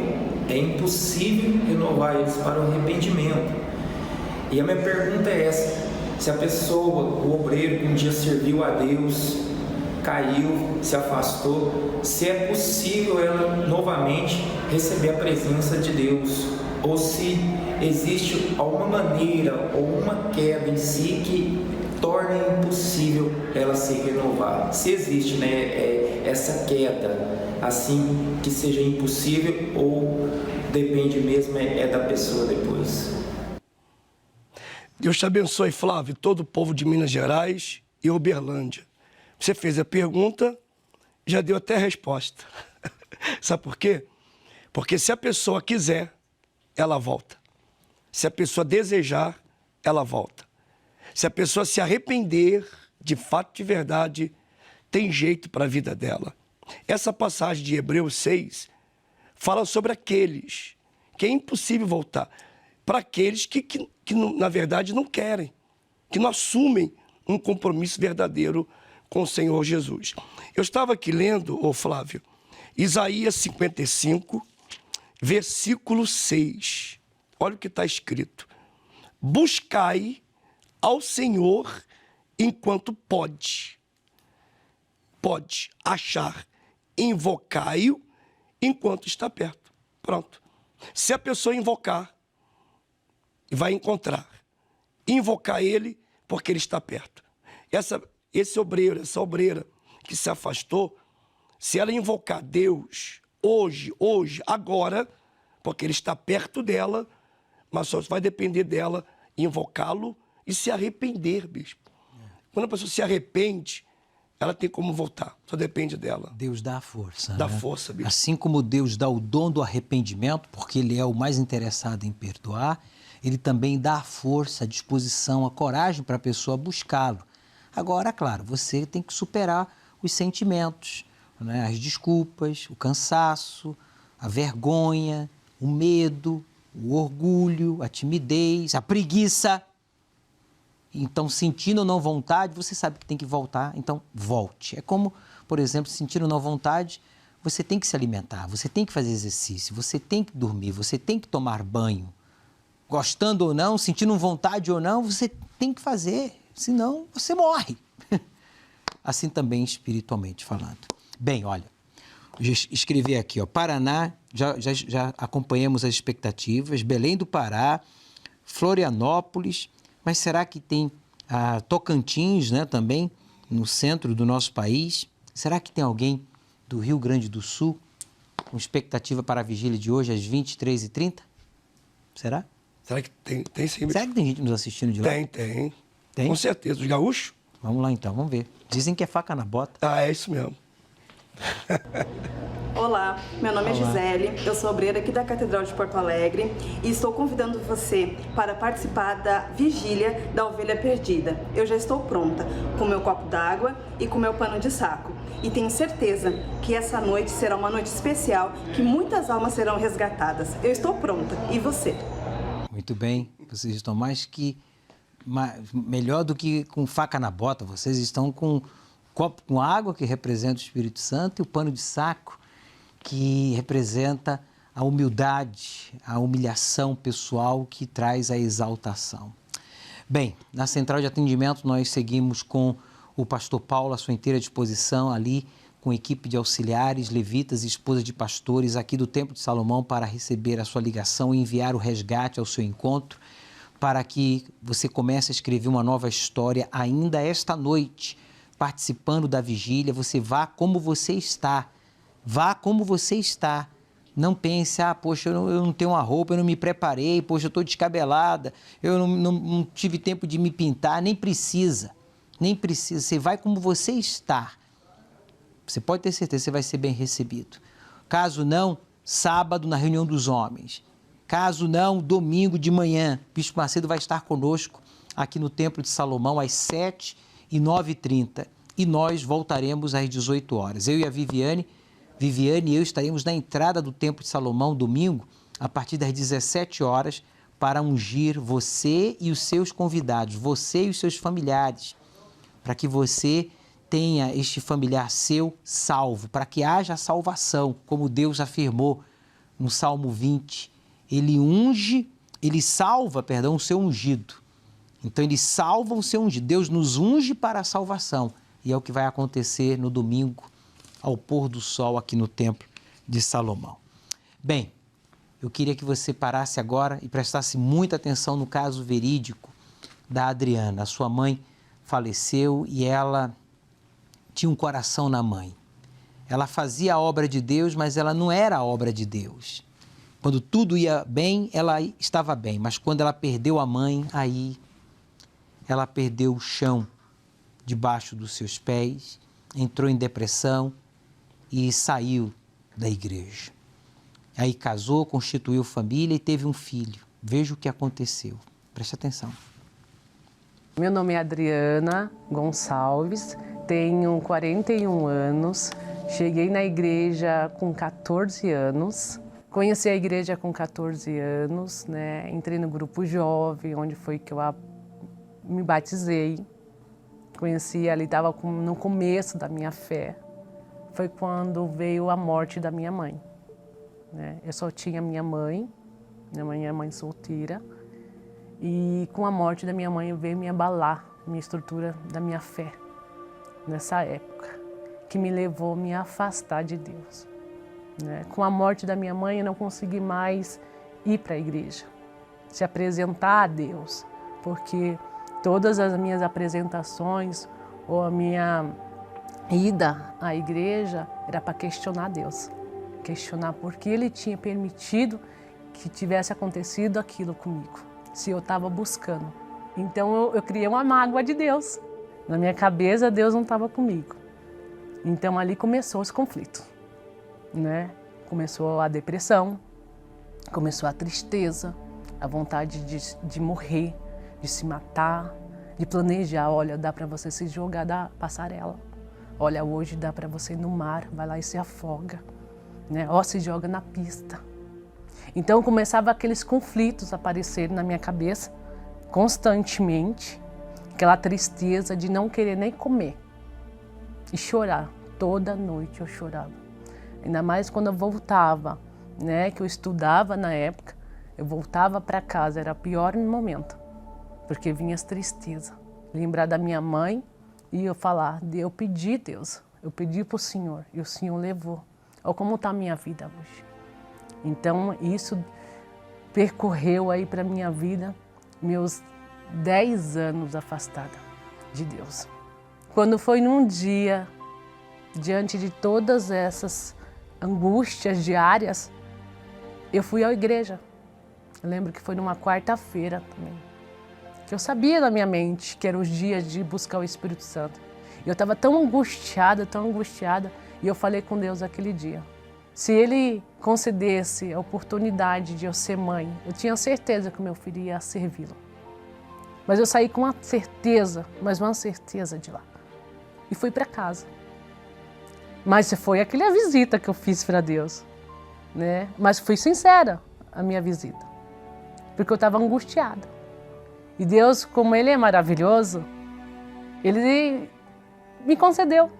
é impossível renovar eles para o arrependimento. E a minha pergunta é essa: se a pessoa, o obreiro que um dia serviu a Deus, caiu, se afastou, se é possível ela novamente receber a presença de Deus, ou se existe alguma maneira ou uma queda em si que torna impossível ela ser renovada. Se existe, né, essa queda, assim, que seja impossível, ou depende mesmo da pessoa depois. Deus te abençoe, Flávio, todo o povo de Minas Gerais e Uberlândia. Você fez a pergunta, já deu até a resposta. Sabe por quê? Porque se a pessoa quiser, ela volta. Se a pessoa desejar, ela volta. Se a pessoa se arrepender, de fato, de verdade, tem jeito para a vida dela. Essa passagem de Hebreus 6 fala sobre aqueles que é impossível voltar. Para aqueles que na verdade, não querem, que não assumem um compromisso verdadeiro com o Senhor Jesus. Eu estava aqui lendo, Flávio, Isaías 55, versículo 6. Olha o que está escrito: buscai ao Senhor enquanto pode achar, invocai-o enquanto está perto. Pronto. Se a pessoa invocar, vai encontrar. Invocar ele porque ele está perto. Esse obreiro, essa obreira que se afastou, se ela invocar Deus hoje, agora, porque ele está perto dela, mas só vai depender dela invocá-lo e se arrepender, bispo. Quando a pessoa se arrepende, ela tem como voltar, só depende dela. Deus dá a força. Dá força, bispo. Assim como Deus dá o dom do arrependimento, porque Ele é o mais interessado em perdoar, Ele também dá a força, a disposição, a coragem para a pessoa buscá-lo. Agora, claro, você tem que superar os sentimentos, né? As desculpas, o cansaço, a vergonha, o medo, o orgulho, a timidez, a preguiça. Então, sentindo ou não vontade, você sabe que tem que voltar, então volte. É como, por exemplo, sentindo ou não vontade, você tem que se alimentar, você tem que fazer exercício, você tem que dormir, você tem que tomar banho. gostando ou não, sentindo vontade ou não, você tem que fazer, senão você morre. Assim também espiritualmente falando. Bem, olha, escrevi aqui, ó, Paraná, já acompanhamos as expectativas, Belém do Pará, Florianópolis, mas será que tem Tocantins, né, também, no centro do nosso país? Será que tem alguém do Rio Grande do Sul com expectativa para a vigília de hoje às 23h30? Será? Será que tem sim? Será que tem gente nos assistindo de lá? Tem. Tem? Com certeza. Os gaúchos? Vamos lá então, vamos ver. Dizem que é faca na bota. É isso mesmo. Olá, meu nome é Gisele, eu sou obreira aqui da Catedral de Porto Alegre e estou convidando você para participar da vigília da ovelha perdida. Eu já estou pronta, com meu copo d'água e com meu pano de saco. E tenho certeza que essa noite será uma noite especial, que muitas almas serão resgatadas. Eu estou pronta. E você? Muito bem, vocês estão melhor do que com faca na bota. Vocês estão com copo com água, que representa o Espírito Santo, e o pano de saco, que representa a humildade, a humilhação pessoal que traz a exaltação. Bem, na central de atendimento nós seguimos com o pastor Paulo à sua inteira disposição ali, com equipe de auxiliares, levitas e esposas de pastores aqui do Templo de Salomão para receber a sua ligação e enviar o resgate ao seu encontro, para que você comece a escrever uma nova história ainda esta noite, participando da vigília. Você vá como você está. Vá como você está. Não pense, poxa, eu não tenho uma roupa, eu não me preparei, poxa, eu estou descabelada, eu não tive tempo de me pintar. Nem precisa. Você vai como você está. Você pode ter certeza que você vai ser bem recebido. Caso não, sábado na reunião dos homens. Caso não, domingo de manhã, Bispo Macedo vai estar conosco aqui no Templo de Salomão às 7h e 9h30. E nós voltaremos às 18 horas. Eu e a Viviane e eu estaremos na entrada do Templo de Salomão domingo, a partir das 17 horas, para ungir você e os seus convidados, você e os seus familiares, para que você tenha este familiar seu salvo, para que haja salvação, como Deus afirmou no Salmo 20. Ele salva o seu ungido. Então ele salva o seu ungido. Deus nos unge para a salvação. E é o que vai acontecer no domingo, ao pôr do sol aqui no Templo de Salomão. Bem, eu queria que você parasse agora e prestasse muita atenção no caso verídico da Adriana. A sua mãe faleceu e ela tinha um coração na mãe. Ela fazia a obra de Deus, mas ela não era a obra de Deus. Quando tudo ia bem, ela estava bem, mas quando ela perdeu a mãe, aí ela perdeu o chão debaixo dos seus pés, entrou em depressão e saiu da igreja. Aí casou, constituiu família e teve um filho. Veja o que aconteceu. Preste atenção. Meu nome é Adriana Gonçalves, tenho 41 anos, cheguei na igreja com 14 anos, conheci a igreja com 14 anos, né? Entrei no grupo jovem, onde foi que eu me batizei. Conheci ali, estava no começo da minha fé. Foi quando veio a morte da minha mãe, né? Eu só tinha minha mãe é mãe solteira. E com a morte da minha mãe veio me abalar minha estrutura da minha fé nessa época, que me levou a me afastar de Deus, né? Com a morte da minha mãe eu não consegui mais ir para a igreja, se apresentar a Deus, porque todas as minhas apresentações ou a minha ida à igreja era para questionar Deus, questionar por que Ele tinha permitido que tivesse acontecido aquilo comigo, se eu estava buscando. Então eu criei uma mágoa de Deus. Na minha cabeça, Deus não estava comigo. Então ali começou esse conflito, né? Começou a depressão, começou a tristeza, a vontade de morrer, de se matar, de planejar. Olha, dá para você se jogar da passarela. Olha, hoje dá para você ir no mar, vai lá e se afoga, né? Ó, se joga na pista. Então começava aqueles conflitos a aparecer na minha cabeça constantemente, aquela tristeza de não querer nem comer e chorar. Toda noite eu chorava. Ainda mais quando eu voltava, né, que eu estudava na época, Eu voltava para casa, era o pior momento, porque vinha as tristezas. Lembrar da minha mãe e eu falar, eu pedi, Deus, eu pedi para o Senhor e o Senhor levou. Olha como está a minha vida hoje. Então isso percorreu aí para a minha vida meus 10 anos afastada de Deus. Quando foi num dia, diante de todas essas angústias diárias, eu fui à igreja. Eu lembro que foi numa quarta-feira também. Que eu sabia na minha mente que eram os dias de buscar o Espírito Santo. E eu estava tão angustiada, e eu falei com Deus aquele dia. Se Ele concedesse a oportunidade de eu ser mãe, eu tinha certeza que o meu filho ia servi-lo. Mas eu saí com uma certeza, mas uma certeza de lá. E fui para casa. Mas foi aquela visita que eu fiz para Deus, né? Mas fui sincera a minha visita, porque eu estava angustiada. E Deus, como Ele é maravilhoso, Ele me concedeu.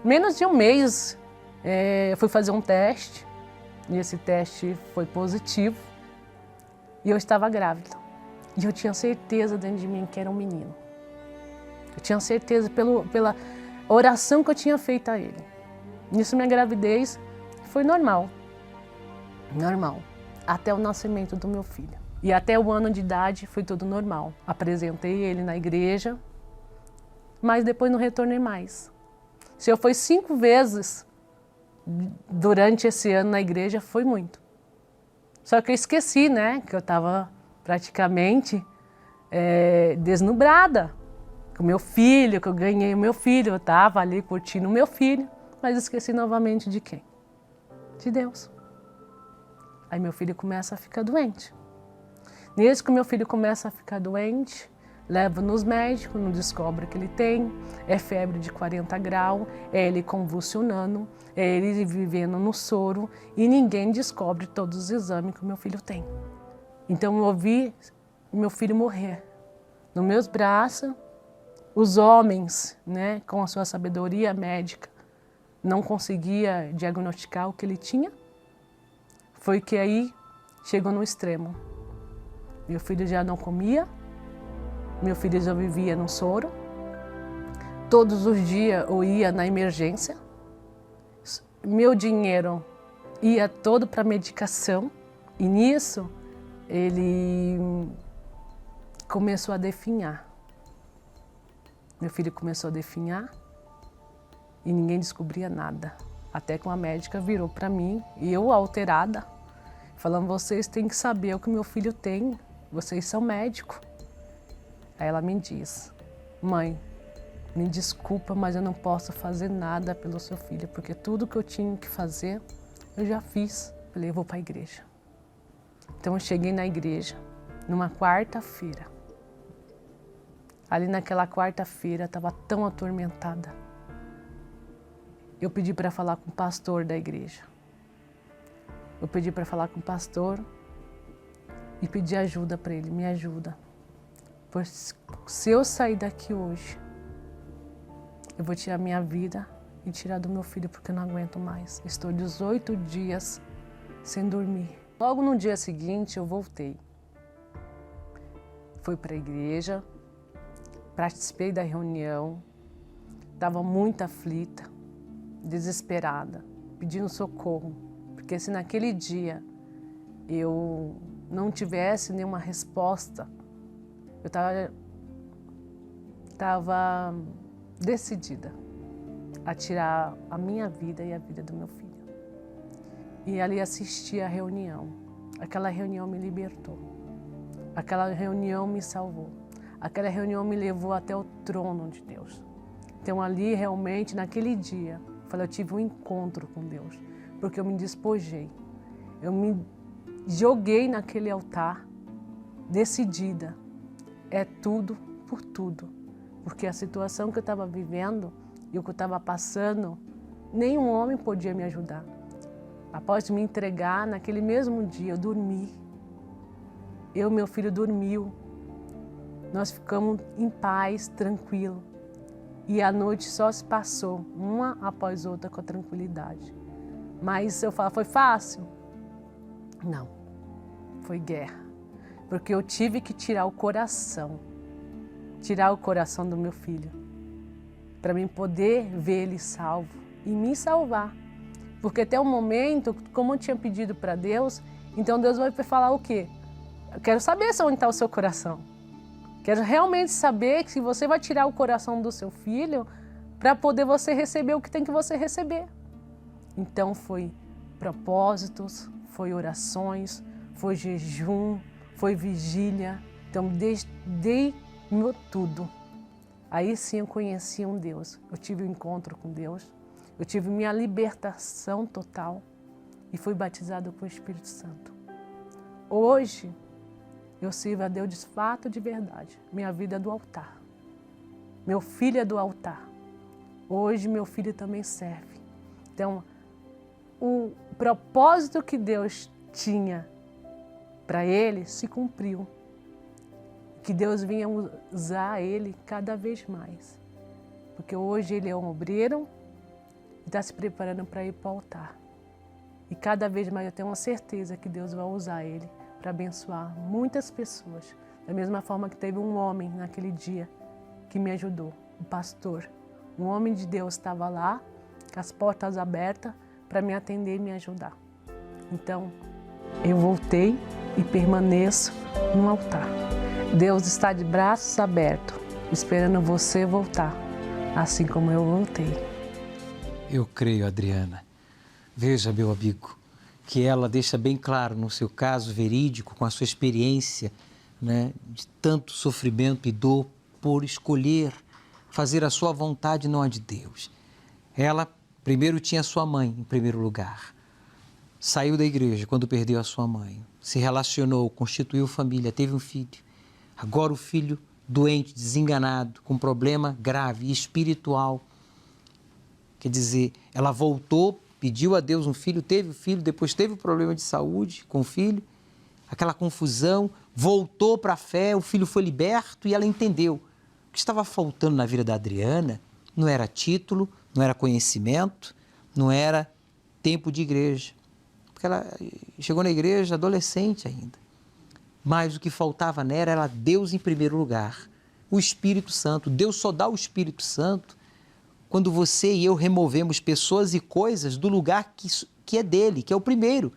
Menos de um mês, eu fui fazer um teste, e esse teste foi positivo, e eu estava grávida. E eu tinha certeza dentro de mim que era um menino. Eu tinha certeza pela oração que eu tinha feito a Ele. Nisso, minha gravidez foi normal. Normal. Até o nascimento do meu filho. E até o ano de idade foi tudo normal. Apresentei ele na igreja, mas depois não retornei mais. Se eu fui 5 vezes durante esse ano na igreja, foi muito. Só que eu esqueci, né, que eu estava praticamente desnubrada com o meu filho, que eu ganhei o meu filho. Eu estava ali curtindo o meu filho, mas esqueci novamente de quem? De Deus. Aí meu filho começa a ficar doente. Desde que o meu filho começa a ficar doente, levo nos médicos, não descobre que ele tem, é febre de 40 graus, é ele convulsionando, é ele vivendo no soro e ninguém descobre todos os exames que o meu filho tem. Então eu vi meu filho morrer nos meus braços. Os homens, né, com a sua sabedoria médica, não conseguia diagnosticar o que ele tinha. Foi que aí chegou no extremo. Meu filho já não comia, meu filho já vivia no soro. Todos os dias eu ia na emergência. Meu dinheiro ia todo para medicação. E nisso ele começou a definhar. Meu filho começou a definhar e ninguém descobria nada. Até que uma médica virou para mim, e eu alterada, falando, vocês têm que saber o que meu filho tem, vocês são médicos. Aí ela me diz, mãe, me desculpa, mas eu não posso fazer nada pelo seu filho, porque tudo que eu tinha que fazer, eu já fiz. Falei, eu vou para a igreja. Então eu cheguei na igreja, numa quarta-feira. Ali naquela quarta-feira, eu estava tão atormentada. Eu pedi para falar com o pastor da igreja. Eu pedi para falar com o pastor e pedi ajuda para ele, me ajuda. Pois se eu sair daqui hoje, eu vou tirar minha vida e tirar do meu filho porque eu não aguento mais. Estou 18 dias sem dormir. Logo no dia seguinte eu voltei. Fui para a igreja, participei da reunião, estava muito aflita, desesperada, pedindo socorro, porque se naquele dia eu não tivesse nenhuma resposta, eu estava decidida a tirar a minha vida e a vida do meu filho. E ali assisti a reunião. Aquela reunião me libertou. Aquela reunião me salvou. Aquela reunião me levou até o trono de Deus. Então ali realmente, naquele dia, eu tive um encontro com Deus, porque eu me despojei. Eu me joguei naquele altar, decidida. É tudo por tudo. Porque a situação que eu estava vivendo e o que eu estava passando, nenhum homem podia me ajudar. Após me entregar, naquele mesmo dia, eu dormi. Eu e meu filho dormiu. Nós ficamos em paz, tranquilo. E a noite só se passou, uma após outra, com tranquilidade. Mas eu falo, foi fácil? Não. foi guerra. Porque eu tive que tirar o coração do meu filho, para mim poder ver ele salvo e me salvar. Porque até o momento, como eu tinha pedido para Deus, então Deus vai falar o quê? Eu quero saber onde está o seu coração. Quero realmente saber que se você vai tirar o coração do seu filho para poder você receber o que tem que você receber. Então foi propósitos, foi orações, foi jejum, foi vigília. Então dei meu tudo. Aí sim eu conheci um Deus. Eu tive um encontro com Deus. Eu tive minha libertação total e fui batizado com o Espírito Santo. Hoje eu sirvo a Deus de fato, de verdade. Minha vida é do altar. Meu filho é do altar. Hoje meu filho também serve. Então, o propósito que Deus tinha para ele se cumpriu. Que Deus vinha usar ele cada vez mais. Porque hoje ele é um obreiro e está se preparando para ir para o altar. E cada vez mais eu tenho uma certeza que Deus vai usar ele para abençoar muitas pessoas. Da mesma forma que teve um homem naquele dia que me ajudou, um pastor. Um homem de Deus estava lá, com as portas abertas, para me atender e me ajudar. Então, eu voltei e permaneço no altar. Deus está de braços abertos, esperando você voltar, assim como eu voltei. Eu creio, Adriana. Veja, meu amigo, que ela deixa bem claro no seu caso verídico, com a sua experiência, né, de tanto sofrimento e dor por escolher fazer a sua vontade, não a de Deus. Ela primeiro tinha sua mãe em primeiro lugar. Saiu da igreja quando perdeu a sua mãe. Se relacionou, constituiu família, teve um filho. Agora o filho doente, desenganado, com problema grave, espiritual. Quer dizer, ela voltou, pediu a Deus um filho, teve o filho, depois teve o problema de saúde com o filho, aquela confusão, voltou para a fé, o filho foi liberto e ela entendeu. O que estava faltando na vida da Adriana não era título, não era conhecimento, não era tempo de igreja. Porque ela chegou na igreja adolescente ainda. Mas o que faltava nela era Deus em primeiro lugar. O Espírito Santo. Deus só dá o Espírito Santo quando você e eu removemos pessoas e coisas do lugar que é dele, que é o primeiro.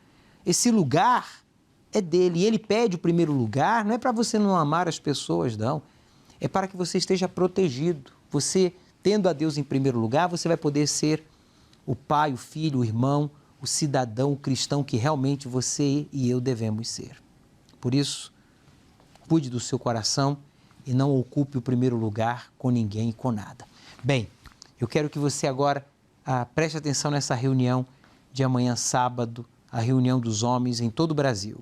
Esse lugar é dele. E ele pede o primeiro lugar, não é para você não amar as pessoas, não. É para que você esteja protegido. Você, tendo a Deus em primeiro lugar, você vai poder ser o pai, o filho, o irmão, o cidadão, o cristão que realmente você e eu devemos ser. Por isso, cuide do seu coração e não ocupe o primeiro lugar com ninguém e com nada. Bem, eu quero que você agora preste atenção nessa reunião de amanhã, sábado, a reunião dos homens em todo o Brasil.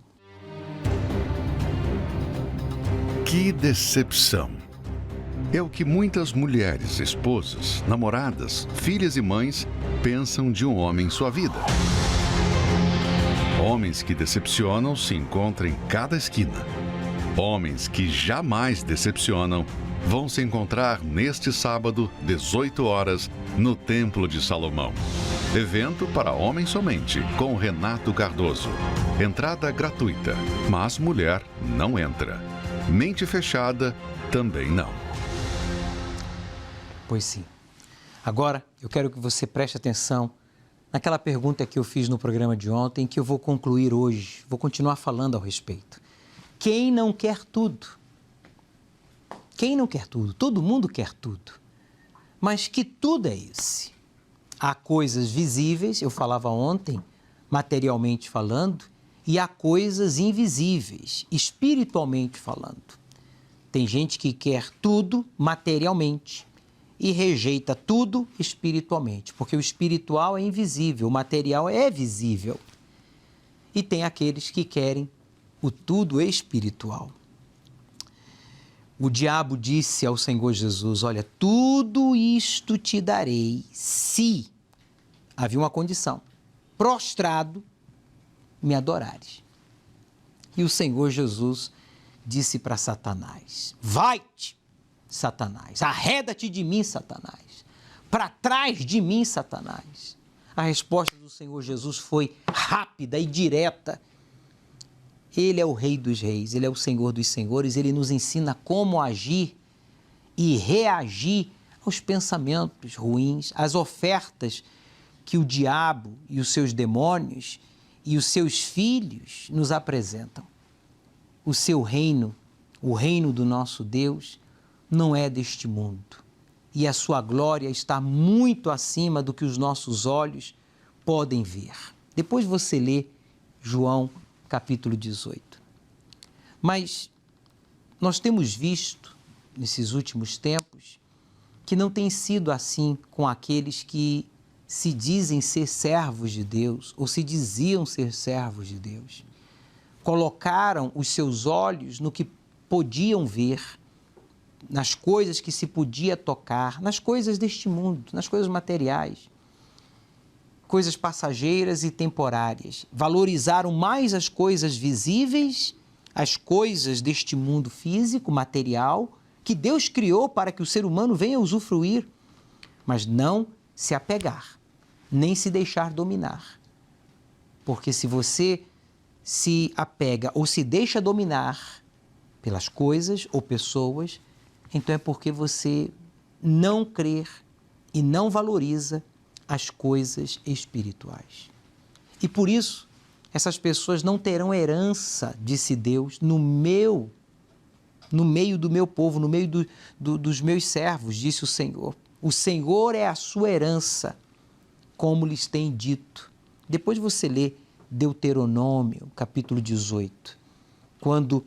Que decepção! É o que muitas mulheres, esposas, namoradas, filhas e mães pensam de um homem em sua vida. Homens que decepcionam se encontram em cada esquina. Homens que jamais decepcionam vão se encontrar neste sábado, 18 horas, no Templo de Salomão. Evento para homens somente, com Renato Cardoso. Entrada gratuita, mas mulher não entra. Mente fechada também não. Pois sim. Agora, eu quero que você preste atenção naquela pergunta que eu fiz no programa de ontem, que eu vou concluir hoje, vou continuar falando ao respeito. Quem não quer tudo? Quem não quer tudo? Todo mundo quer tudo. Mas que tudo é esse? Há coisas visíveis, eu falava ontem, materialmente falando, e há coisas invisíveis, espiritualmente falando. Tem gente que quer tudo materialmente e rejeita tudo espiritualmente, porque o espiritual é invisível, o material é visível. E tem aqueles que querem o tudo espiritual. O diabo disse ao Senhor Jesus, olha, tudo isto te darei se, havia uma condição, prostrado, me adorares. E o Senhor Jesus disse para Satanás, vai-te, Satanás, arreda-te de mim, Satanás, para trás de mim, Satanás. A resposta do Senhor Jesus foi rápida e direta. Ele é o Rei dos Reis, Ele é o Senhor dos Senhores, Ele nos ensina como agir e reagir aos pensamentos ruins, às ofertas que o diabo e os seus demônios e os seus filhos nos apresentam. O seu reino, o reino do nosso Deus, não é deste mundo. E a sua glória está muito acima do que os nossos olhos podem ver. Depois você lê João capítulo 18. Mas nós temos visto, nesses últimos tempos, que não tem sido assim com aqueles que se dizem ser servos de Deus ou se diziam ser servos de Deus. Colocaram os seus olhos no que podiam ver, nas coisas que se podia tocar, nas coisas deste mundo, nas coisas materiais, coisas passageiras e temporárias. Valorizaram mais as coisas visíveis, as coisas deste mundo físico, material, que Deus criou para que o ser humano venha usufruir, mas não se apegar, nem se deixar dominar. Porque se você se apega ou se deixa dominar pelas coisas ou pessoas, então é porque você não crê e não valoriza as coisas espirituais. E por isso, essas pessoas não terão herança, disse Deus, no meio do meu povo, no meio dos meus servos, disse o Senhor. O Senhor é a sua herança, como lhes tem dito. Depois você lê Deuteronômio, capítulo 18, quando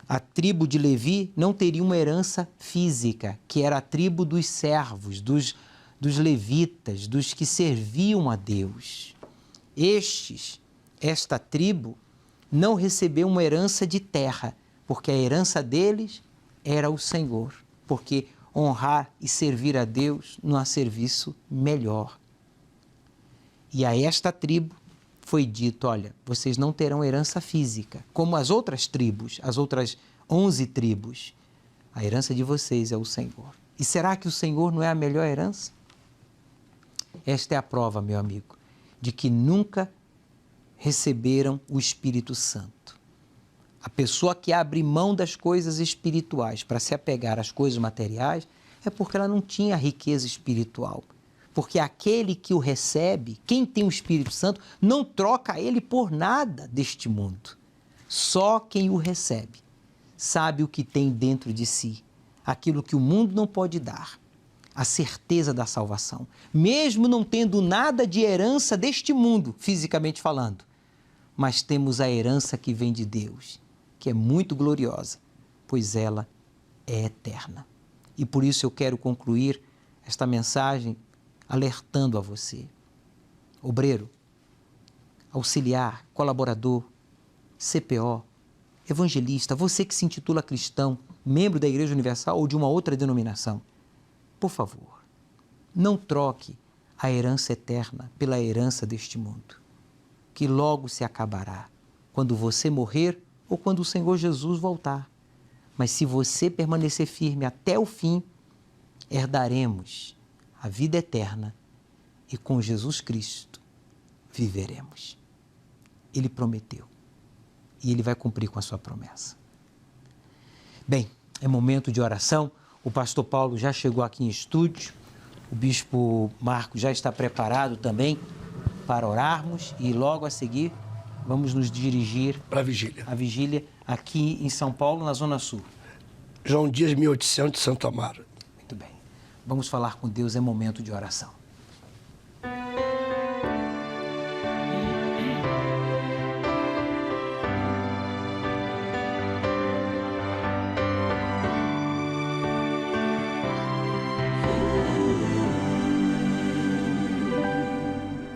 a tribo de Levi não teria uma herança física, que era a tribo dos servos, dos levitas, dos que serviam a Deus. Esta tribo não recebeu uma herança de terra, porque a herança deles era o Senhor, porque honrar e servir a Deus não há serviço melhor. E a esta tribo foi dito, olha, vocês não terão herança física, como as outras tribos, as outras 11 tribos. A herança de vocês é o Senhor. E será que o Senhor não é a melhor herança? Esta é a prova, meu amigo, de que nunca receberam o Espírito Santo. A pessoa que abre mão das coisas espirituais para se apegar às coisas materiais é porque ela não tinha riqueza espiritual. Porque aquele que o recebe, quem tem o Espírito Santo, não troca ele por nada deste mundo. Só quem o recebe sabe o que tem dentro de si, aquilo que o mundo não pode dar, a certeza da salvação. Mesmo não tendo nada de herança deste mundo, fisicamente falando, mas temos a herança que vem de Deus, que é muito gloriosa, pois ela é eterna. E por isso eu quero concluir esta mensagem alertando a você, obreiro, auxiliar, colaborador, CPO, evangelista, você que se intitula cristão, membro da Igreja Universal ou de uma outra denominação, por favor, não troque a herança eterna pela herança deste mundo, que logo se acabará, quando você morrer ou quando o Senhor Jesus voltar. Mas se você permanecer firme até o fim, herdaremos a vida eterna e com Jesus Cristo viveremos. Ele prometeu e Ele vai cumprir com a sua promessa. Bem, é momento de oração. O pastor Paulo já chegou aqui em estúdio, o bispo Marco já está preparado também para orarmos e logo a seguir vamos nos dirigir para a vigília. A vigília aqui em São Paulo, na Zona Sul. João Dias, 1800, Santo Amaro. Muito bem. Vamos falar com Deus, é momento de oração.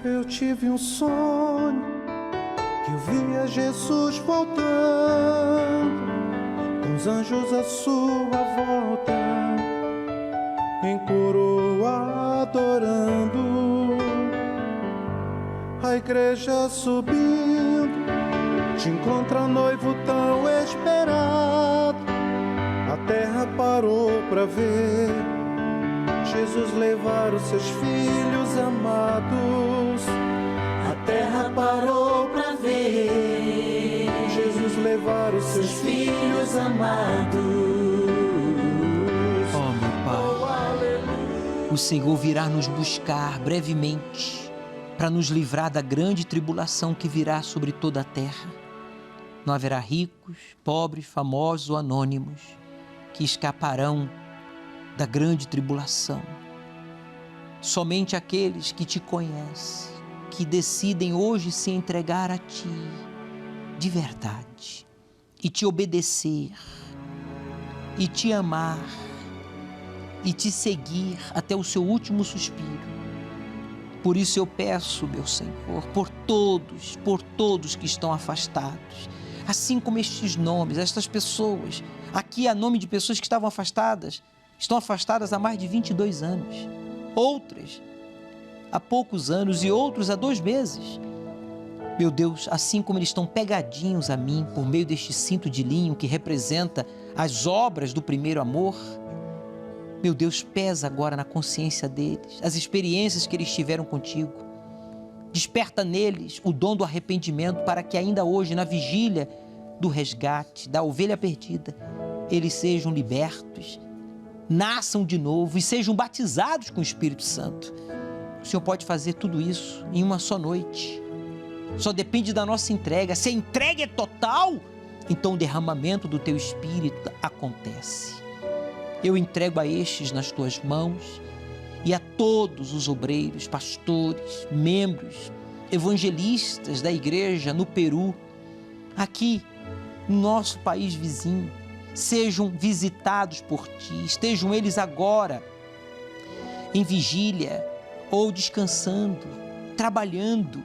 Eu tive um sonho que eu via Jesus voltando, com os anjos à sua volta, em coroa adorando, a igreja subindo, te encontra noivo tão esperado, a terra parou pra ver Jesus levar os seus filhos amados. A terra parou pra ver Jesus levar o Senhor virá nos buscar brevemente para nos livrar da grande tribulação que virá sobre toda a terra. Não haverá ricos, pobres, famosos ou anônimos que escaparão da grande tribulação. Somente aqueles que te conhecem, que decidem hoje se entregar a ti de verdade e te obedecer e te amar e te seguir até o seu último suspiro. Por isso eu peço, meu Senhor, por todos que estão afastados, assim como estes nomes, estas pessoas, aqui há nome de pessoas que estão afastadas há mais de 22 anos, outras há poucos anos e outros há 2 meses. Meu Deus, assim como eles estão pegadinhos a mim por meio deste cinto de linho que representa as obras do primeiro amor, meu Deus, pesa agora na consciência deles as experiências que eles tiveram contigo. Desperta neles o dom do arrependimento para que ainda hoje, na vigília do resgate, da ovelha perdida, eles sejam libertos, nasçam de novo e sejam batizados com o Espírito Santo. O Senhor pode fazer tudo isso em uma só noite. Só depende da nossa entrega. Se a entrega é total, então o derramamento do teu Espírito acontece. Eu entrego a estes nas tuas mãos e a todos os obreiros, pastores, membros, evangelistas da igreja no Peru, aqui no nosso país vizinho, sejam visitados por ti, estejam eles agora em vigília ou descansando, trabalhando.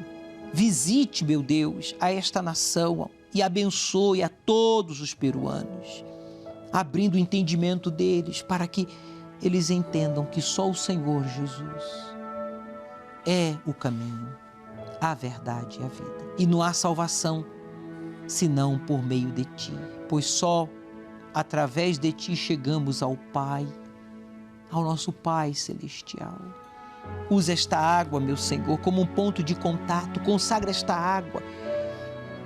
Visite, meu Deus, a esta nação e abençoe a todos os peruanos, abrindo o entendimento deles para que eles entendam que só o Senhor Jesus é o caminho, a verdade e a vida. E não há salvação senão por meio de ti, pois só através de ti chegamos ao Pai, ao nosso Pai Celestial. Usa esta água, meu Senhor, como um ponto de contato, consagra esta água.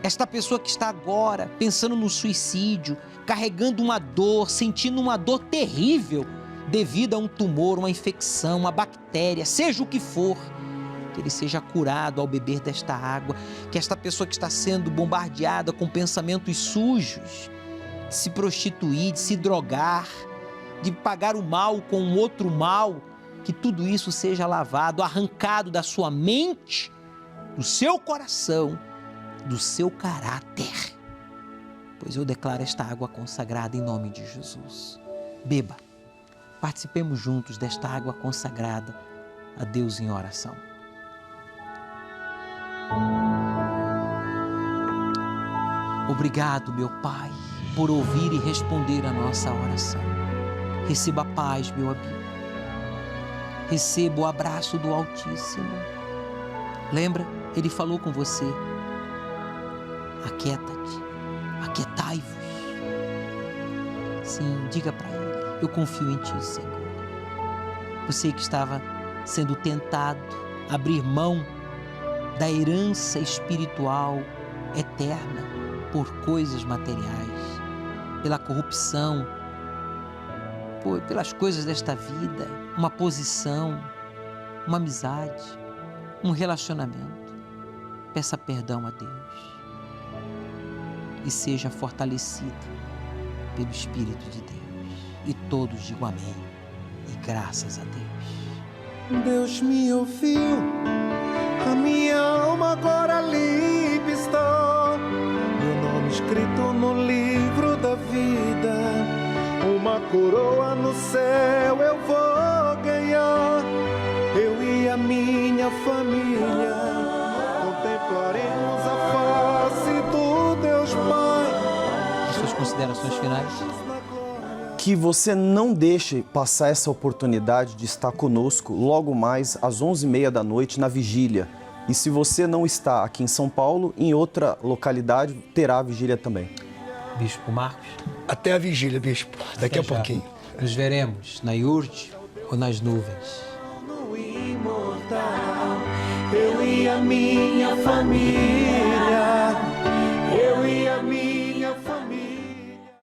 Esta pessoa que está agora pensando no suicídio, carregando uma dor, sentindo uma dor terrível devido a um tumor, uma infecção, uma bactéria, seja o que for, que ele seja curado ao beber desta água. Que esta pessoa que está sendo bombardeada com pensamentos sujos, de se prostituir, de se drogar, de pagar o mal com um outro mal, que tudo isso seja lavado, arrancado da sua mente, do seu coração, do seu caráter. Pois eu declaro esta água consagrada em nome de Jesus. Beba, participemos juntos desta água consagrada a Deus em oração. Obrigado, meu Pai, por ouvir e responder a nossa oração. Receba a paz, meu amigo. Receba o abraço do Altíssimo. Lembra? Ele falou com você. Aquieta-te, aquietai-vos. Sim, diga para Ele, eu confio em Ti, Senhor. Você que estava sendo tentado a abrir mão da herança espiritual eterna por coisas materiais, pela corrupção, pelas coisas desta vida, uma posição, uma amizade, um relacionamento. Peça perdão a Deus e seja fortalecido pelo Espírito de Deus. E todos digam amém e graças a Deus. Deus me ouviu, a minha alma agora livre está, meu nome escrito no livro da vida. Uma coroa no céu eu vou ganhar, eu e a minha família contemplaremos a face do Deus Pai. Suas considerações finais? Que você não deixe passar essa oportunidade de estar conosco logo mais às 11h30 da noite na vigília. E se você não está aqui em São Paulo, em outra localidade terá a vigília também. Bispo Marcos? Até a vigília, bispo. Daqui a pouquinho. Nos veremos na iurde ou nas nuvens. Eu e a minha família